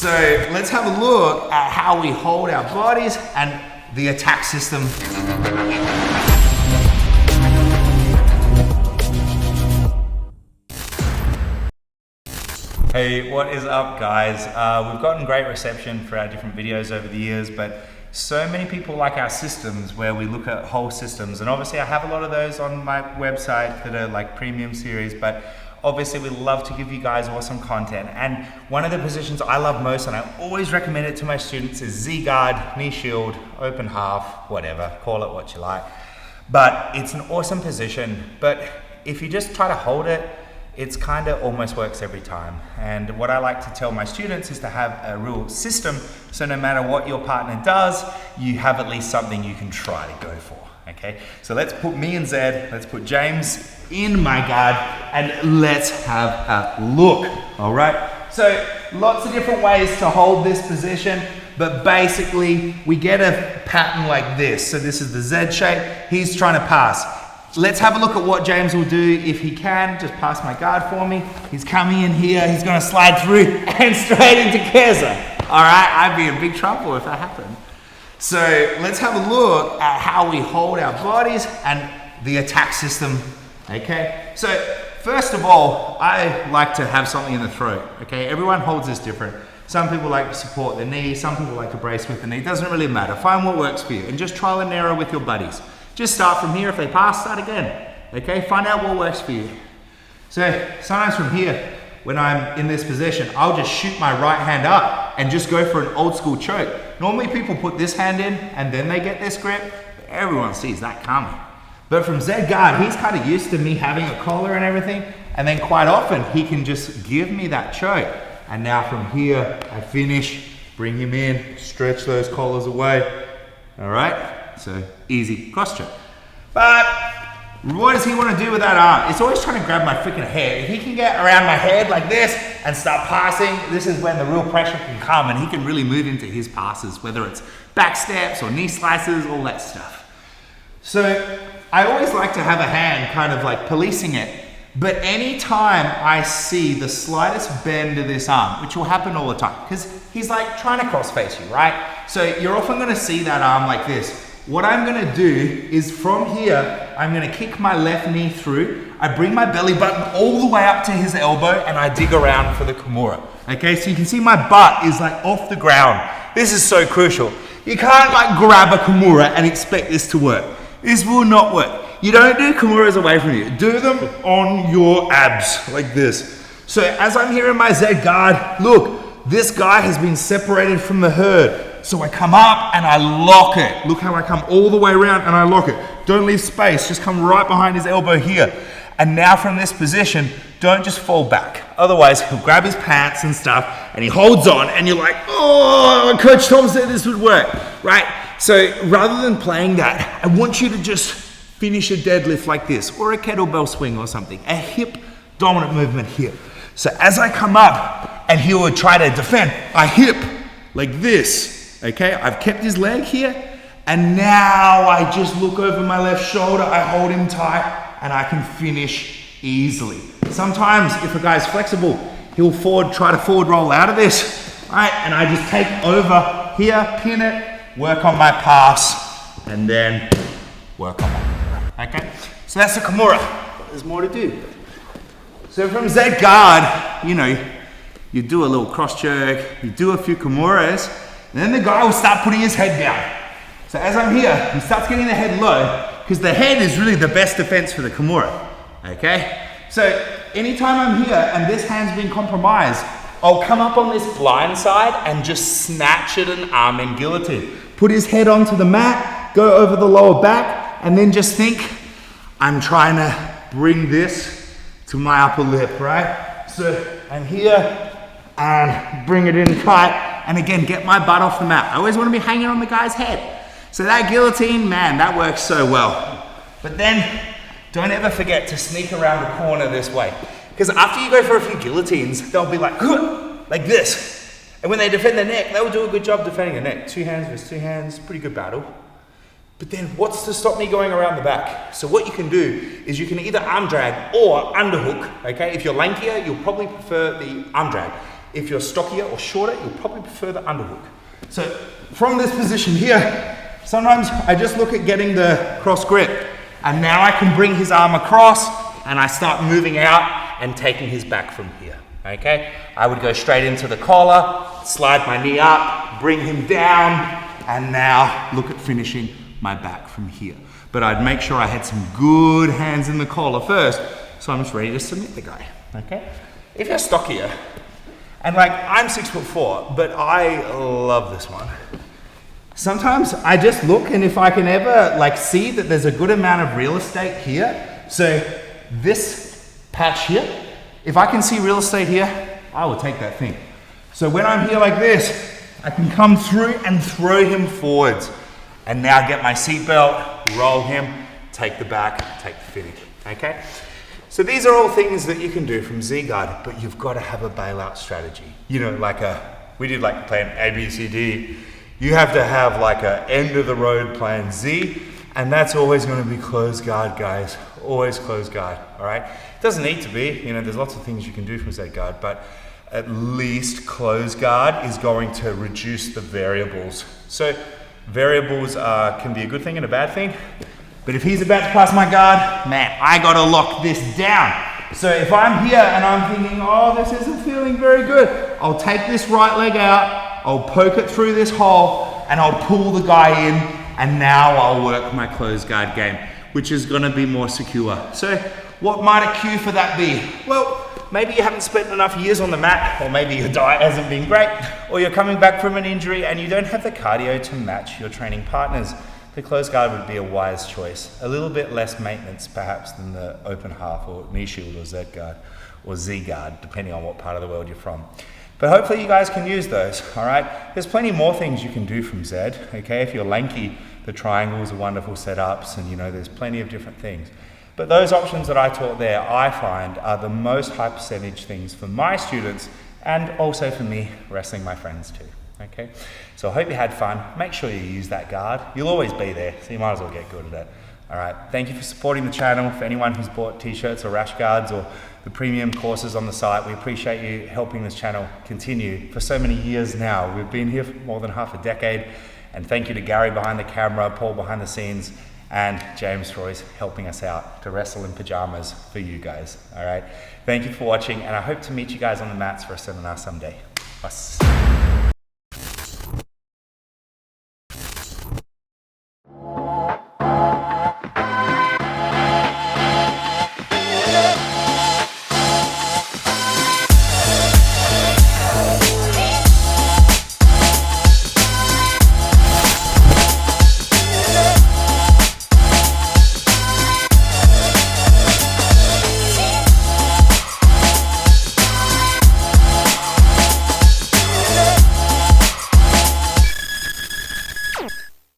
So let's have a look at how we hold our bodies and the attack system. Hey, what is up guys? We've gotten great reception for our different videos over the years, but so many people like our systems where we look at whole systems, and obviously I have a lot of those on my website that are like premium series, but obviously we love to give you guys awesome content. And one of the positions I love most, and I always recommend it to my students, is Z-guard, knee shield, open half, whatever, call it what you like. But it's an awesome position, but if you just try to hold it, it's kind of almost works every time. And what I like to tell my students is to have a real system, so no matter what your partner does, you have at least something you can try to go for, okay? So let's put me and Zed, let's put James in my guard, and let's have a look, all right? So lots of different ways to hold this position, but basically we get a pattern like this. So this is the Z shape, he's trying to pass. Let's have a look at what James will do if he can. Just pass my guard for me. He's coming in here, he's gonna slide through and straight into Keza. All right, I'd be in big trouble if that happened. So let's have a look at how we hold our bodies and the attack system, okay? So first of all, I like to have something in the throat, okay? Everyone holds this different. Some people like to support the knee, some people like to brace with the knee. It doesn't really matter. Find what works for you and just trial and error with your buddies. Just start from here. If they pass, start again. Okay, find out what works for you. So sometimes from here, when I'm in this position, I'll just shoot my right hand up and just go for an old school choke. Normally people put this hand in and then they get this grip. Everyone sees that coming. But from Z guard, he's kind of used to me having a collar and everything. And then quite often he can just give me that choke. And now from here, I finish, bring him in, stretch those collars away. All right? So easy cross choke. But what does he want to do with that arm? It's always trying to grab my freaking head. If he can get around my head like this and start passing, this is when the real pressure can come and he can really move into his passes, whether it's back steps or knee slices, all that stuff. So I always like to have a hand kind of like policing it. But anytime I see the slightest bend of this arm, which will happen all the time, because he's like trying to cross face you, right? So you're often going to see that arm like this. What I'm gonna do is from here, I'm gonna kick my left knee through, I bring my belly button all the way up to his elbow and I dig around for the Kimura. Okay, so you can see my butt is like off the ground. This is so crucial. You can't like grab a Kimura and expect this to work. This will not work. You don't do Kimuras away from you. Do them on your abs, like this. So as I'm here in my Z guard, look, this guy has been separated from the herd. So I come up and I lock it. Look how I come all the way around and I lock it. Don't leave space, just come right behind his elbow here. And now from this position, don't just fall back. Otherwise, he'll grab his pants and stuff and he holds on and you're like, oh, Coach Tom said this would work, right? So rather than playing that, I want you to just finish a deadlift like this or a kettlebell swing or something, a hip dominant movement here. So as I come up and he would try to defend, I hip like this. Okay, I've kept his leg here, and now I just look over my left shoulder, I hold him tight, and I can finish easily. Sometimes, if a guy's flexible, he'll try to forward roll out of this, right? And I just take over here, pin it, work on my pass, and then work on my Kimura, okay? So that's the Kimura, but there's more to do. So from Z guard, you know, you do a little cross choke, you do a few Kimuras, and then the guy will start putting his head down. So as I'm here, he starts getting the head low, because the head is really the best defense for the Kimura, okay? So anytime I'm here and this hand's been compromised, I'll come up on this blind side and just snatch at an arm in guillotine. Put his head onto the mat, go over the lower back, and then just think, I'm trying to bring this to my upper lip, right? So I'm here and bring it in tight. And again, get my butt off the mat. I always want to be hanging on the guy's head. So that guillotine, man, that works so well. But then, don't ever forget to sneak around the corner this way. Because after you go for a few guillotines, they'll be like this. And when they defend the neck, they'll do a good job defending the neck. 2 hands versus 2 hands, pretty good battle. But then what's to stop me going around the back? So what you can do is you can either arm drag or underhook, okay? If you're lankier, you'll probably prefer the arm drag. If you're stockier or shorter, you'll probably prefer the underhook. So from this position here, sometimes I just look at getting the cross grip, and now I can bring his arm across and I start moving out and taking his back from here, okay? I would go straight into the collar, slide my knee up, bring him down, and now look at finishing my back from here. But I'd make sure I had some good hands in the collar first, so I'm just ready to submit the guy, okay? If you're stockier, and like I'm 6'4", but I love this one. Sometimes I just look, and if I can ever like see that there's a good amount of real estate here, so this patch here, if I can see real estate here, I will take that thing. So when I'm here like this, I can come through and throw him forwards, and now get my seatbelt, roll him, take the back, take the finish, okay? So these are all things that you can do from Z-guard, but you've got to have a bailout strategy. You know, we did like plan A, B, C, D. You have to have like a end of the road plan Z, and that's always going to be closed guard, guys. Always closed guard, all right? It doesn't need to be, you know, there's lots of things you can do from Z-guard, but at least closed guard is going to reduce the variables. So variables can be a good thing and a bad thing. But if he's about to pass my guard, man, I gotta lock this down. So if I'm here and I'm thinking, oh, this isn't feeling very good, I'll take this right leg out, I'll poke it through this hole, and I'll pull the guy in, and now I'll work my closed guard game, which is gonna be more secure. So what might a cue for that be? Well, maybe you haven't spent enough years on the mat, or maybe your diet hasn't been great, or you're coming back from an injury and you don't have the cardio to match your training partners. The closed guard would be a wise choice. A little bit less maintenance perhaps than the open half or knee shield or Z guard or Z guard, depending on what part of the world you're from. But hopefully you guys can use those, all right? There's plenty more things you can do from Z, okay? If you're lanky, the triangles are wonderful setups, and you know, there's plenty of different things. But those options that I taught there, I find are the most high percentage things for my students, and also for me, wrestling my friends too. Okay, so I hope you had fun. Make sure you use that guard. You'll always be there, so you might as well get good at it. All right, thank you for supporting the channel. For anyone who's bought t-shirts or rash guards or the premium courses on the site, we appreciate you helping this channel continue for so many years now. We've been here for more than half a decade, and thank you to Gary behind the camera, Paul behind the scenes, and James Roy's helping us out to wrestle in pajamas for you guys. All right, thank you for watching, and I hope to meet you guys on the mats for a seminar someday. Bye.